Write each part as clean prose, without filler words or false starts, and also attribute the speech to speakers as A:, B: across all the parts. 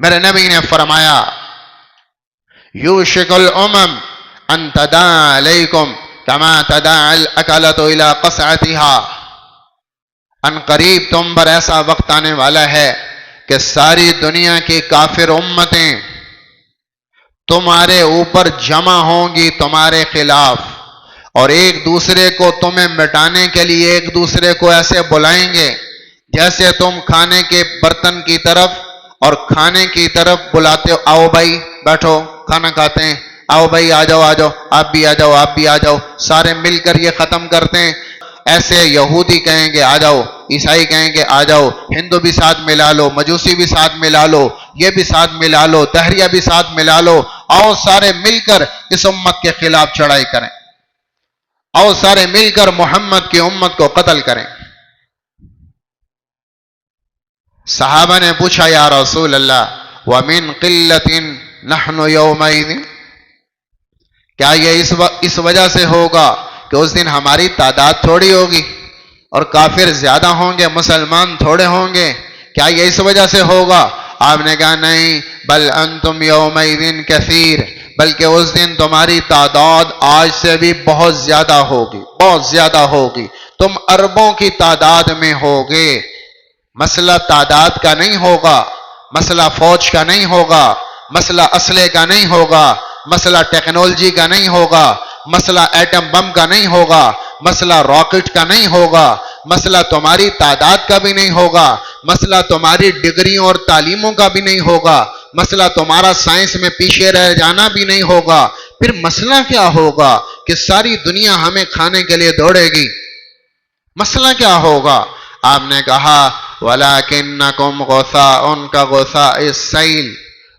A: میرے نبی نے فرمایا یوشک الامم ان تداع علیکم کما تداع الاکلۃ الی قصعتها، ان قریب تم پر ایسا وقت آنے والا ہے کہ ساری دنیا کی کافر امتیں تمہارے اوپر جمع ہوں گی تمہارے خلاف، اور ایک دوسرے کو تمہیں مٹانے کے لیے ایک دوسرے کو ایسے بلائیں گے جیسے تم کھانے کے برتن کی طرف اور کھانے کی طرف بلاتے ہو، آؤ بھائی بیٹھو کھانا کھاتے ہیں، آؤ بھائی آ جاؤ آ جاؤ، آپ بھی آ جاؤ آپ بھی آ جاؤ، سارے مل کر یہ ختم کرتے ہیں۔ ایسے یہودی کہیں گے آ جاؤ، عیسائی کہیں گے آ جاؤ، ہندو بھی ساتھ ملا لو، مجوسی بھی ساتھ ملا لو، یہ بھی ساتھ ملا لو، دہریہ بھی ساتھ ملا لو، آؤ سارے مل کر اس امت کے خلاف چڑھائی کریں، آؤ سارے مل کر محمد کی امت کو قتل کریں۔ صحابہ نے پوچھا یا رسول اللہ وَمِن قِلَّةٍ نَحْنُ يَوْمَئِذٍ، کیا یہ اس وجہ سے ہوگا کہ اس دن ہماری تعداد تھوڑی ہوگی اور کافر زیادہ ہوں گے، مسلمان تھوڑے ہوں گے، کیا یہ اس وجہ سے ہوگا؟ آپ نے کہا نہیں، بل انتم یومئذ کثیر، بلکہ اس دن تمہاری تعداد آج سے بھی بہت زیادہ ہوگی، بہت زیادہ ہوگی، تم اربوں کی تعداد میں ہوگے۔ مسئلہ تعداد کا نہیں ہوگا، مسئلہ فوج کا نہیں ہوگا، مسئلہ اسلحے کا نہیں ہوگا، مسئلہ ٹیکنالوجی کا نہیں ہوگا، مسئلہ ایٹم بم کا نہیں ہوگا، مسئلہ راکٹ کا نہیں ہوگا، مسئلہ تمہاری تعداد کا بھی نہیں ہوگا، مسئلہ تمہاری ڈگریوں اور تعلیموں کا بھی نہیں ہوگا، مسئلہ تمہارا سائنس میں پیچھے رہ جانا بھی نہیں ہوگا۔ پھر مسئلہ کیا ہوگا کہ ساری دنیا ہمیں کھانے کے لیے دوڑے گی؟ مسئلہ کیا ہوگا؟ آپ نے کہا وَلَكِنَّكُمْ غُثَاءٌ كَغُثَاءِ السَّيْلِ،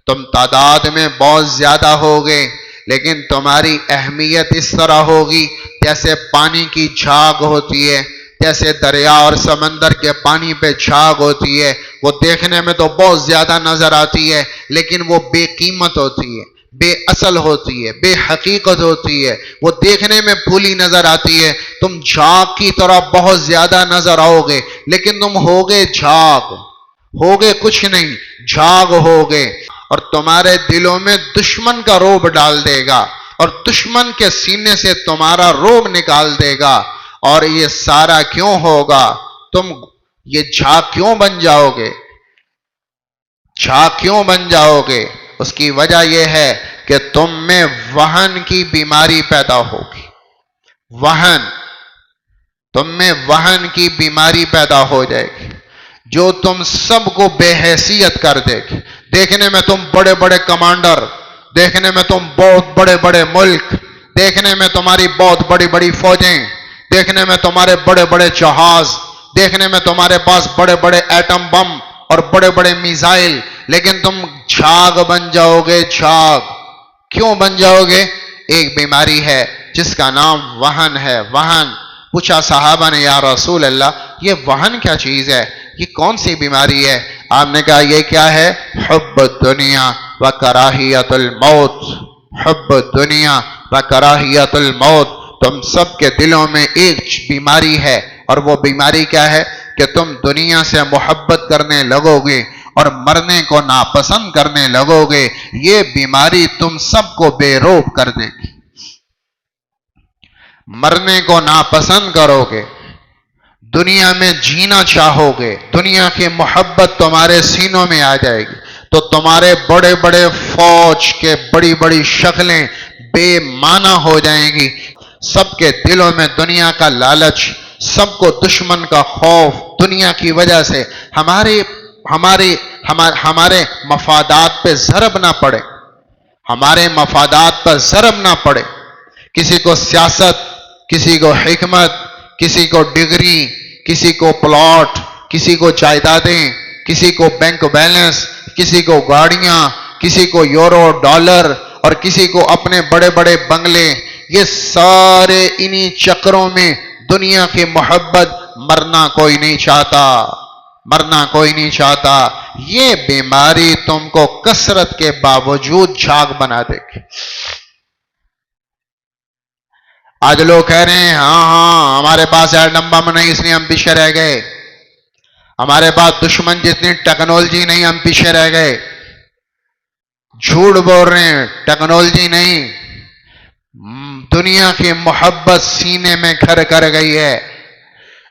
A: تم تعداد میں بہت زیادہ ہوگے لیکن تمہاری اہمیت اس طرح ہوگی جیسے پانی کی جھاگ ہوتی ہے، جیسے دریا اور سمندر کے پانی پہ جھاگ ہوتی ہے، وہ دیکھنے میں تو بہت زیادہ نظر آتی ہے لیکن وہ بے قیمت ہوتی ہے، بے اصل ہوتی ہے، بے حقیقت ہوتی ہے، وہ دیکھنے میں پھولی نظر آتی ہے، تم جھاگ کی طرح بہت زیادہ نظر آؤ گے لیکن تم ہوگے جھاگ، ہوگے کچھ نہیں، جھاگ ہوگے، اور تمہارے دلوں میں دشمن کا روب ڈال دے گا اور دشمن کے سینے سے تمہارا روب نکال دے گا۔ اور یہ سارا کیوں ہوگا؟ تم یہ جھاگ کیوں بن جاؤ گے؟ جھاگ کیوں بن جاؤ گے؟ اس کی وجہ یہ ہے کہ تم میں وہن کی بیماری پیدا ہوگی، وہن، تم میں وہن کی بیماری پیدا ہو جائے گی جو تم سب کو بے حیثیت کر دے گی۔ دیکھنے میں تم بڑے بڑے کمانڈر، دیکھنے میں تم بہت بڑے بڑے ملک، دیکھنے میں تمہاری بہت بڑی بڑی فوجیں، دیکھنے میں تمہارے بڑے بڑے جہاز، دیکھنے میں تمہارے پاس بڑے بڑے ایٹم بم اور بڑے بڑے میزائل، لیکن تم جھاگ بن جاؤ گے، جھاگ۔ کیوں بن جاؤ گے؟ ایک بیماری ہے جس کا نام وہن ہے، وہن۔ پوچھا صحابہ نے یا رسول اللہ یہ وہن کیا چیز ہے، یہ کون سی بیماری ہے؟ آپ نے کہا یہ کیا ہے؟ حب الدنیا و کراہیت الموت، حب الدنیا و کراہیت الموت۔ تم سب کے دلوں میں ایک بیماری ہے، اور وہ بیماری کیا ہے کہ تم دنیا سے محبت کرنے لگو گے اور مرنے کو ناپسند کرنے لگو گے۔ یہ بیماری تم سب کو بے روب کر دے گی، مرنے کو ناپسند کرو گے، دنیا میں جینا چاہو گے، دنیا کی محبت تمہارے سینوں میں آ جائے گی، تو تمہارے بڑے بڑے فوج کے بڑی بڑی شکلیں بے معنی ہو جائیں گی، سب کے دلوں میں دنیا کا لالچ، سب کو دشمن کا خوف، دنیا کی وجہ سے ہمارے مفادات پہ ضرب نہ پڑے، ہمارے مفادات پر ضرب نہ پڑے، کسی کو سیاست، کسی کو حکمت، کسی کو ڈگری، کسی کو پلاٹ، کسی کو جائیدادیں، کسی کو بینک بیلنس، کسی کو گاڑیاں، کسی کو یورو ڈالر، اور کسی کو اپنے بڑے بڑے بنگلے، یہ سارے انہی چکروں میں دنیا کی محبت، مرنا کوئی نہیں چاہتا، مرنا کوئی نہیں چاہتا۔ یہ بیماری تم کو کثرت کے باوجود جھاگ بنا دے گی۔ آج لوگ کہہ رہے ہیں ہاں ہمارے پاس ایٹم بم نہیں اس لیے ہم پیچھے رہ گئے، ہمارے پاس دشمن جتنی ٹیکنالوجی نہیں ہم پیچھے رہ گئے۔ جھوٹ بول رہے ہیں، ٹیکنالوجی نہیں، دنیا کی محبت سینے میں گھر کر گئی ہے،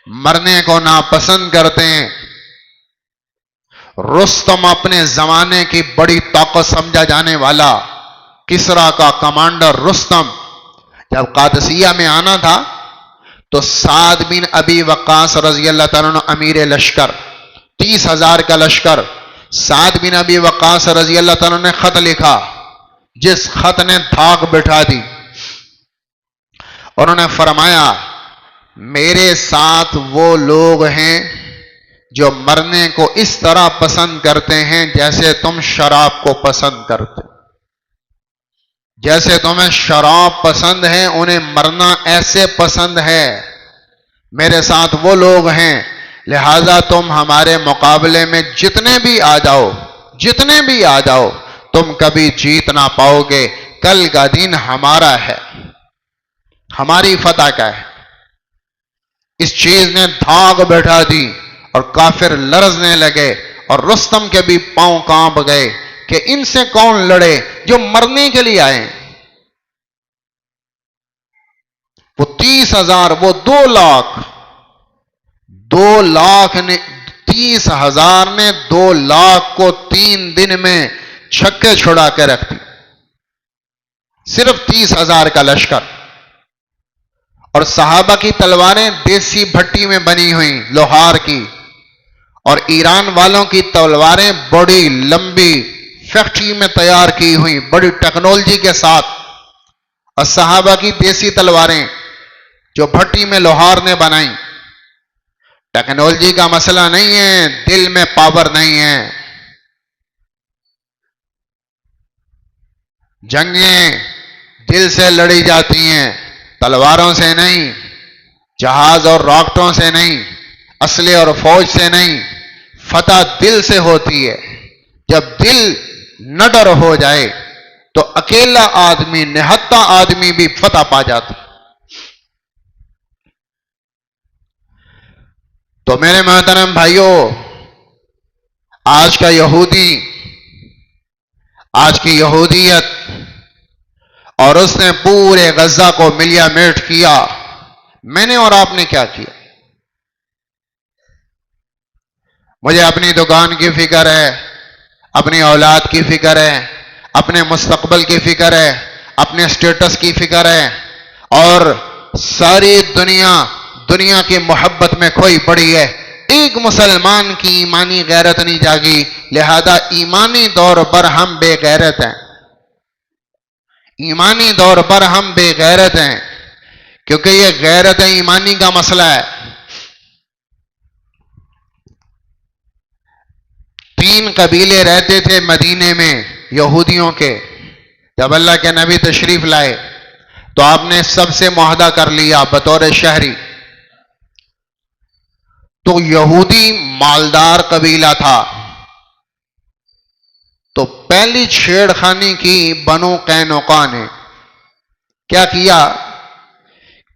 A: مرنے کو ناپسند کرتے ہیں۔ رستم اپنے زمانے کی بڑی طاقت سمجھا جانے والا، کسرا کا کمانڈر رستم، جب قادسیہ میں آنا تھا تو سعد بن ابی وقاص رضی اللہ تعالیٰ عنہ امیر لشکر، 30,000 کا لشکر، سعد بن ابی وقاص رضی اللہ تعالیٰ عنہ نے خط لکھا، جس خط نے دھاک بٹھا دی۔ انہوں نے فرمایا میرے ساتھ وہ لوگ ہیں جو مرنے کو اس طرح پسند کرتے ہیں جیسے تم شراب کو پسند کرتے، جیسے تمہیں شراب پسند ہے انہیں مرنا ایسے پسند ہے، میرے ساتھ وہ لوگ ہیں، لہذا تم ہمارے مقابلے میں جتنے بھی آ جاؤ تم کبھی جیت نہ پاؤ گے، کل کا دن ہمارا ہے، ہماری فتح کا ہے۔ اس چیز نے دھاگ بیٹھا دی اور کافر لرزنے لگے، اور رستم کے بھی پاؤں کانپ گئے کہ ان سے کون لڑے جو مرنے کے لیے آئے۔ وہ 30,000، وہ 2,00,000 نے 30,000 نے 2,00,000 کو 3 دن میں چھکے چھڑا کے رکھ دی، صرف 30,000 کا لشکر۔ اور صحابہ کی تلواریں دیسی بھٹی میں بنی ہوئی لوہار کی، اور ایران والوں کی تلواریں بڑی لمبی فیکٹری میں تیار کی ہوئی بڑی ٹیکنالوجی کے ساتھ، اور صحابہ کی دیسی تلواریں جو بھٹی میں لوہار نے بنائیں۔ ٹیکنالوجی کا مسئلہ نہیں ہے، دل میں پاور نہیں ہے۔ جنگیں دل سے لڑی جاتی ہیں، تلواروں سے نہیں، جہاز اور راکٹوں سے نہیں، اسلحے اور فوج سے نہیں، فتح دل سے ہوتی ہے۔ جب دل نڈر ہو جائے تو اکیلا آدمی، نہتا آدمی بھی فتح پا جاتا۔ تو میرے محترم بھائیوں، آج کا یہودی، آج کی یہودیت، اور اس نے پورے غزہ کو ملیا میٹ کیا، میں نے اور آپ نے کیا کیا؟ مجھے اپنی دکان کی فکر ہے، اپنی اولاد کی فکر ہے، اپنے مستقبل کی فکر ہے، اپنے سٹیٹس کی فکر ہے، اور ساری دنیا کی محبت میں کھوئی پڑی ہے۔ ایک مسلمان کی ایمانی غیرت نہیں جاگی، لہذا ایمانی طور پر ہم بے غیرت ہیں، ایمانی طور پر ہم بے غیرت ہیں، کیونکہ یہ غیرت ایمانی کا مسئلہ ہے۔ 3 قبیلے رہتے تھے مدینے میں یہودیوں کے۔ جب اللہ کے نبی تشریف لائے تو آپ نے سب سے معاہدہ کر لیا بطور شہری۔ تو یہودی مالدار قبیلہ تھا، تو پہلی چھیڑ خانی کی بنو قینوقا نے کیا کیا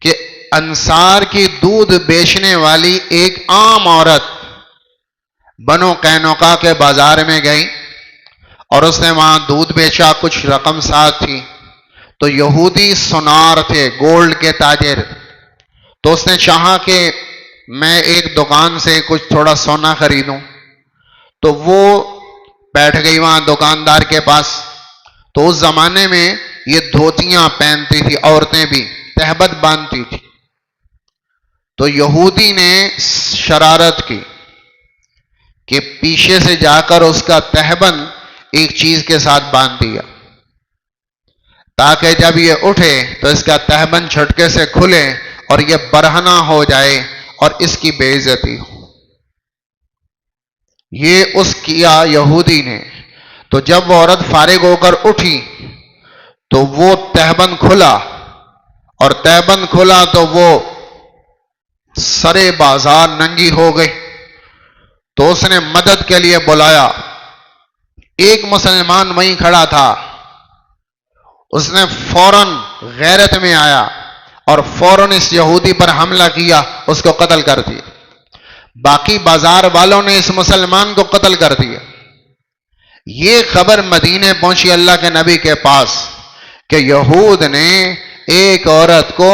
A: کہ انصار کی دودھ بیچنے والی ایک عام عورت بنو قینوقا کے بازار میں گئی اور اس نے وہاں دودھ بیچا، کچھ رقم ساتھ تھی۔ تو یہودی سونار تھے، گولڈ کے تاجر، تو اس نے چاہا کہ میں ایک دکان سے کچھ تھوڑا سونا خریدوں، تو وہ بیٹھ گئی وہاں دکاندار کے پاس۔ تو اس زمانے میں یہ دھوتیاں پہنتی تھی، عورتیں بھی تہبند باندھتی تھی۔ تو یہودی نے شرارت کی کہ پیچھے سے جا کر اس کا تہبند ایک چیز کے ساتھ باندھ دیا، تاکہ جب یہ اٹھے تو اس کا تہبند جھٹکے سے کھلے اور یہ برہنہ ہو جائے اور اس کی بے عزتی ہو۔ یہ اس کیا یہودی نے۔ تو جب وہ عورت فارغ ہو کر اٹھی تو وہ تہبند کھلا، اور تہبند کھلا تو وہ سرے بازار ننگی ہو گئی۔ تو اس نے مدد کے لیے بلایا، ایک مسلمان وہیں کھڑا تھا، اس نے فوراً غیرت میں آیا اور فوراً اس یہودی پر حملہ کیا، اس کو قتل کر دیا۔ باقی بازار والوں نے اس مسلمان کو قتل کر دیا۔ یہ خبر مدینے پہنچی اللہ کے نبی کے پاس کہ یہود نے ایک عورت کو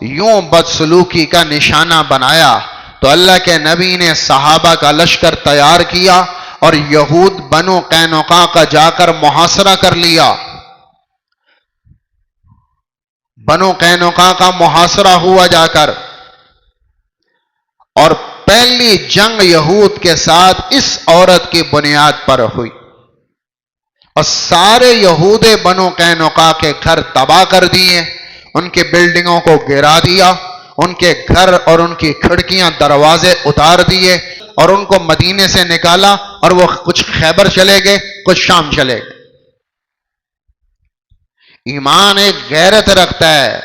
A: یوں بدسلوکی کا نشانہ بنایا، تو اللہ کے نبی نے صحابہ کا لشکر تیار کیا اور یہود بنو قینقاع کا جا کر محاصرہ کر لیا۔ بنو قینقاع کا محاصرہ ہوا جا کر، اور پہلی جنگ یہود کے ساتھ اس عورت کی بنیاد پر ہوئی، اور سارے یہود بنو قینقاع کے گھر تباہ کر دیے، ان کی بلڈنگوں کو گرا دیا، ان کے گھر اور ان کی کھڑکیاں دروازے اتار دیے، اور ان کو مدینے سے نکالا، اور وہ کچھ خیبر چلے گئے، کچھ شام چلے گئے۔ ایمان ایک غیرت رکھتا ہے،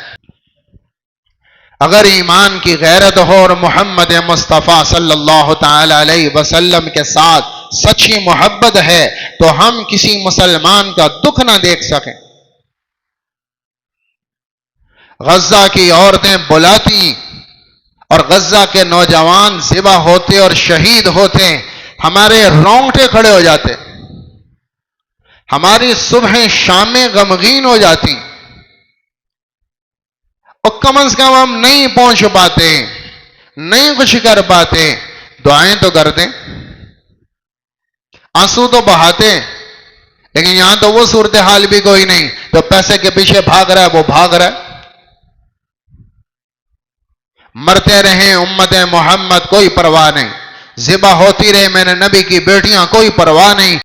A: اگر ایمان کی غیرت ہو اور محمد مصطفیٰ صلی اللہ تعالی علیہ وسلم کے ساتھ سچی محبت ہے تو ہم کسی مسلمان کا دکھ نہ دیکھ سکیں۔ غزہ کی عورتیں بلاتی اور غزہ کے نوجوان ذبح ہوتے اور شہید ہوتے، ہمارے رونگٹے کھڑے ہو جاتے، ہماری صبحیں شامیں غمگین ہو جاتی، اور کم از کم ہم نہیں پہنچ پاتے، نہیں کچھ کر پاتے، دعائیں تو کرتے، آنسو تو بہاتے، لیکن یہاں تو وہ صورتحال بھی کوئی نہیں، تو پیسے کے پیچھے بھاگ رہا ہے وہ بھاگ رہا ہے۔ مرتے رہیں امت محمد کوئی پرواہ نہیں، ذبح ہوتی رہے میرے نبی کی بیٹیاں کوئی پرواہ نہیں۔